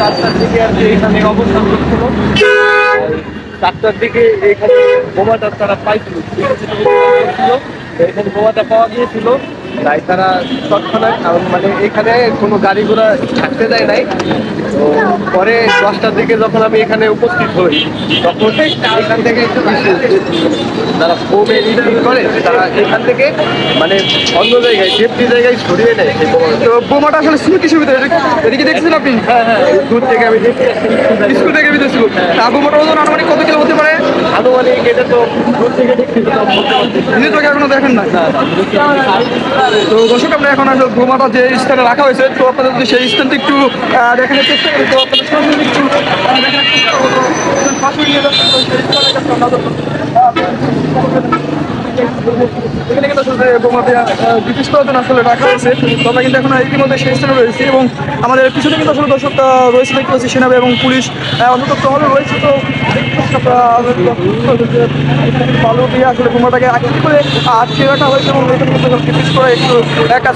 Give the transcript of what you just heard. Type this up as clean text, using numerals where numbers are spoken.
4টার দিকে আর কি এখানে অবস্থান করছিল। 4টার দিকে এখানে বোমাটা তারা পাইছিল, এখানে বোমাটা পাওয়া গিয়েছিল। তাই তারা তৎক্ষণাৎ মানে এখানে কোনো গাড়ি ঘোড়া থাকতে দেয় নাই। তো পরে 10টার দিকে যখন আমি এখানে উপস্থিত হই, তখন এখান থেকে যারা বোমে রিলিজ করে তারা এখান থেকে মানে অন্য জায়গায় সেফটি জায়গায় সরিয়ে নেয় সেই বোমা। তো বোমাটা আসলে ছিল কিসের ভিতরে, এদিকে দেখছেন আপনি? হ্যাঁ হ্যাঁ, দূর থেকে আমি দেখছি স্কুল থেকে ভিতরে ছিল। তা বোমাটার ওজন আনুমানিক কত কিলো হতে পারে? আনুমানিক এটা তো দূর থেকে দেখছি তো বলতে পারছি না। নিজে চোখে এখনো দেখেন না। না, তো দর্শক, আমরা এখন আসলে বোমাটা যে স্থানে রাখা হয়েছে, তো আপনাদের যদি সেই স্থানটি একটু দেখানোর চেষ্টা করি, তো আপনাদের সরাসরি একটু দেখানোর চেষ্টা করবো। পাশে নিয়ে যাচ্ছেন, তো সেই স্থানের কাছে আমরা এখানে কিন্তু আসলে বোমাতে ব্রিটিশ প্রয়োজন আসলে রাখা হয়েছে। তো আমরা কিন্তু এখন ইতিমধ্যে সেই স্থানে রয়েছি এবং আমাদের পিছনে কিন্তু আসলে দর্শক রয়েছে, দেখতে পাচ্ছি সেনাবাহিনী এবং পুলিশ অনুতপ্ত হলে রয়েছে। তো বালু দিয়ে আসলে বোমাটাকে আগে করে আটকে রাখা হয়েছে এবং এখানে কিন্তু ব্রিটিশ করে একটু কাজ